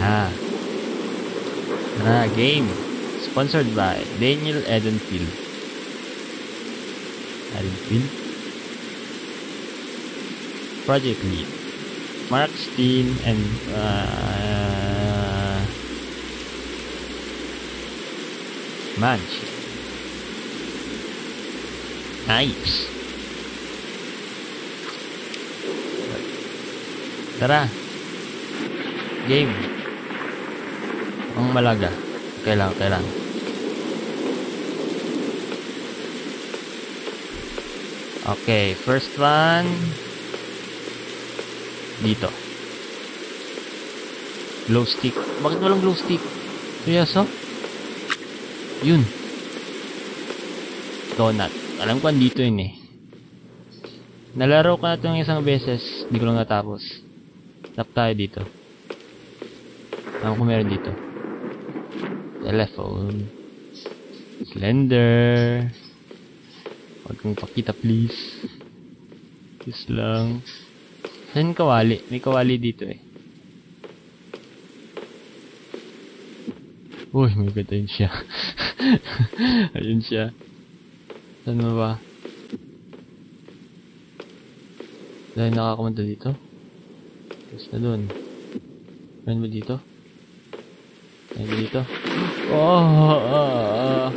Ah. Game. Sponsored by Daniel Edenfield. Project lead. Mark Steen and Manch. Nice. Tara. Game. Ang malaga. Kailang. Okay, first one. Dito. Glow stick. Bakit walang glow stick? Seryoso? Yun. Donut. Alam ko andito yun eh. Nalaro ko na ito ng isang beses. Hindi ko lang natapos. Tap tayo dito. Alam ko meron dito. Telephone. Slender. Huwag kang pakita please. Please lang. Saan kawali? May kawali dito eh. Uy, may ganda yun siya. Ayun siya. Saan mo ba? Dahil nakakamanda dito. Tapos na dun. Meron ba dito? Meron ba dito? Oh!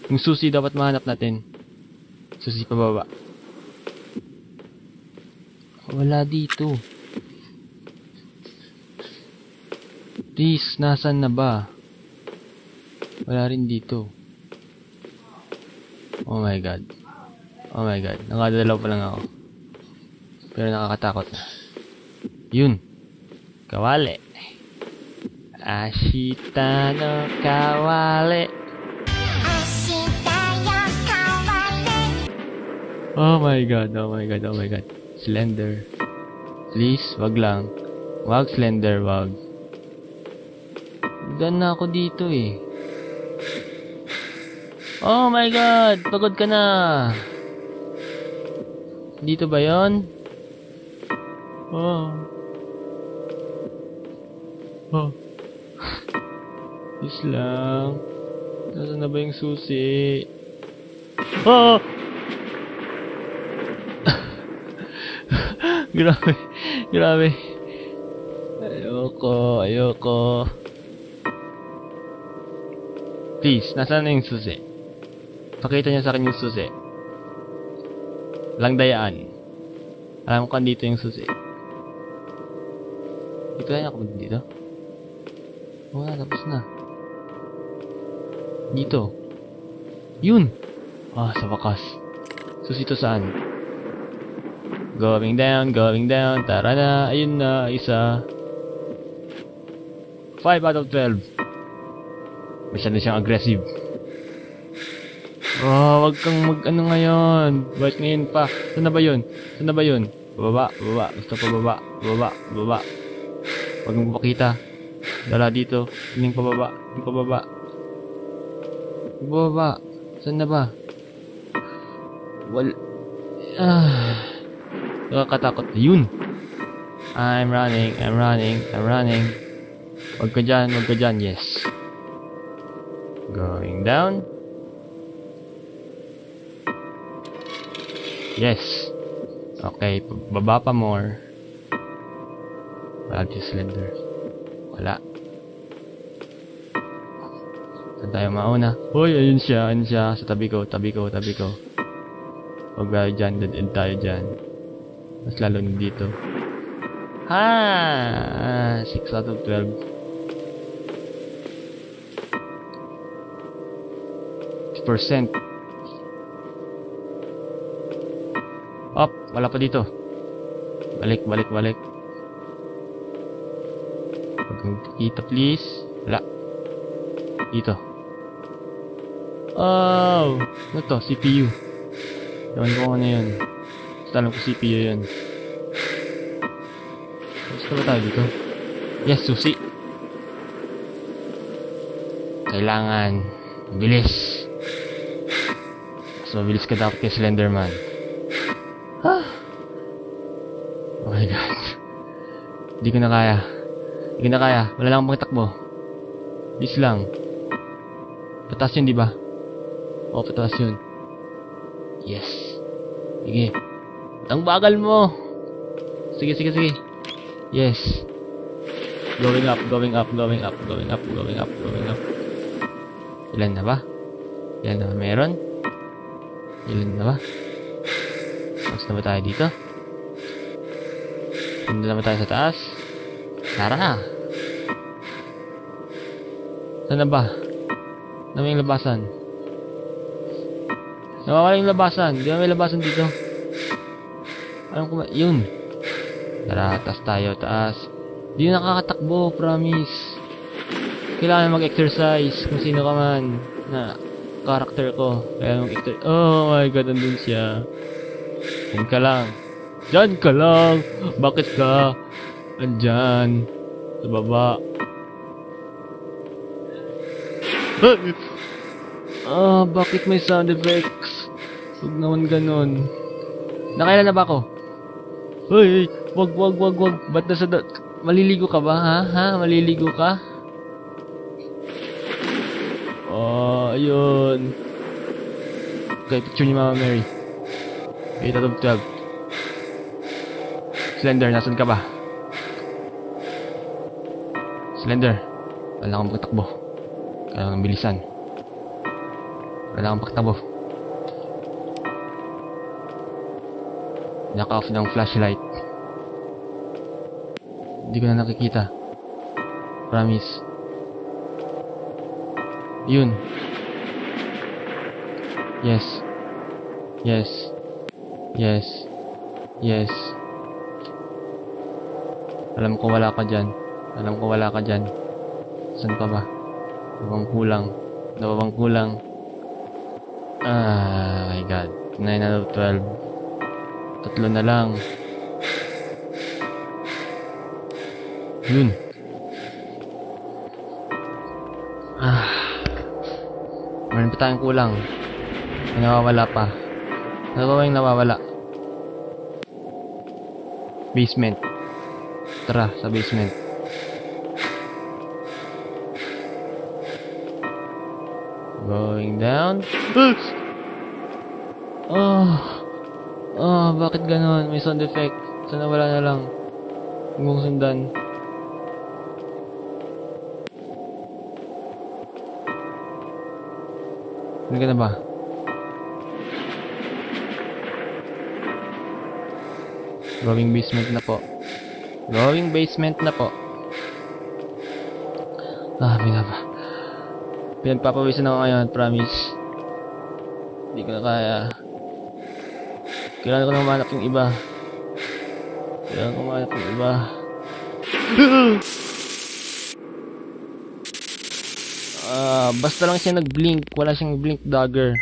Yung susi dapat mahanap natin. Susi pababa. Wala dito. Please, nasan na ba? Wala rin dito. Oh my god. Oh my god. Nakadalaw pa lang ako. Pero nakakatakot na. Yun. Kawali. Ashita no kawali. Oh my god. Oh my god. Oh my god. Slender. Please, wag lang. Wag Slender, wag. Dan na ako dito eh. Oh my god! Pagod ka na! Dito ba yon? Oh. Oh. Please lang. Nasaan na ba yung susi? Oh! Grabe. Grabe. Ayoko. Please, nasaan na yung susi? Pakita niya sa akin yung susi. Lang dayaan. Alam ko dito yung susi. Dito na ako dito. Wala, tapos na. Dito. Yun! Ah, sa wakas. Susi to saan? Going down. Tara na. Ayun na, isa. 5 out of 12. Masyado siyang aggressive. Oh, wag kang mag-ano ngayon. Bakit ngayon pa? Saan na ba yun? Bababa. Gusto pababa. Wag mong papakita. Dala dito. Hiling pababa. Bababa. Saan na ba? Nakakatakot. Yun. I'm running. Wag ka dyan. Yes. Going down. Yes. Okay, baba pa more. Wala dito Slender. Wala. Saan tayo mauna? Hoy, ayun siya. Sa tabi ko. Huwag tayo dyan. Dead tayo dyan. Mas lalo na dito. 6 out of 12. 50%. Up, wala pa dito. Balik. Huwag kang kita please. Wala. Dito. Oh! Ano to? CPU. Ewan ko ano yun. Basta alam ko CPU yun. Basta ba tayo dito? Yes, susi. Kailangan mabilis. Mas mabilis ka dapat kay Slenderman. Oh my god. Hindi ko na kaya. Hindi ko na kaya. Wala lang akong takbo. Bis lang. Pataas yun, di ba? Oo, pataas yun. Yes. Sige. Ang bagal mo. Sige. Yes. Going up. Ilan na ba? Meron? Ilan na ba? Tapos na ba tayo dito? Punta na ba tayo sa taas? Tara! Saan na ba? Ano yung labasan? Nawawala yung labasan. Di ba may labasan dito? Yun. Tara, taas tayo, taas. Di na nakakatakbo, promise. Kailangan mag-exercise kung sino ka man na character ko. Kaya mag-exercise. Oh my god, andun siya. Diyan ka lang. Diyan ka lang. Bakit ka? Andyan. Sa baba. Bakit may sound effects? Huwag naman ganun. Nakailan na ba ako? Hoy, wag. Ba't nasa maliligo ka ba, ha? Maliligo ka? Ayun. Okay, picture ni Mama Mary. 8 out of 12. Slender, nasan ka ba? Slender. Wala kang pagtakbo. Kailangan bilisan. Wala kang pagtakbo. Naka-off ng flashlight. Hindi ko na nakikita. Promise. Yun. Yes. Alam ko wala ka dyan. Saan ka ba? Nababang kulang. My god. 9 out of 12. 3 na lang. Yun. Meron pa tayong kulang. May nawawala pa. Ano ba yung nawawala? Basement. Tara, sa basement. Going down. Bakit ganon? May sound effect. Sana wala na lang. Huwag mong sundan. Ano ka na ba? Going basement na po. Pinagpapawisan ako ngayon, promise. Hindi ko na kaya. Kailangan ko na umanap yung iba. Basta lang siya nag-blink. Wala siyang blink dagger.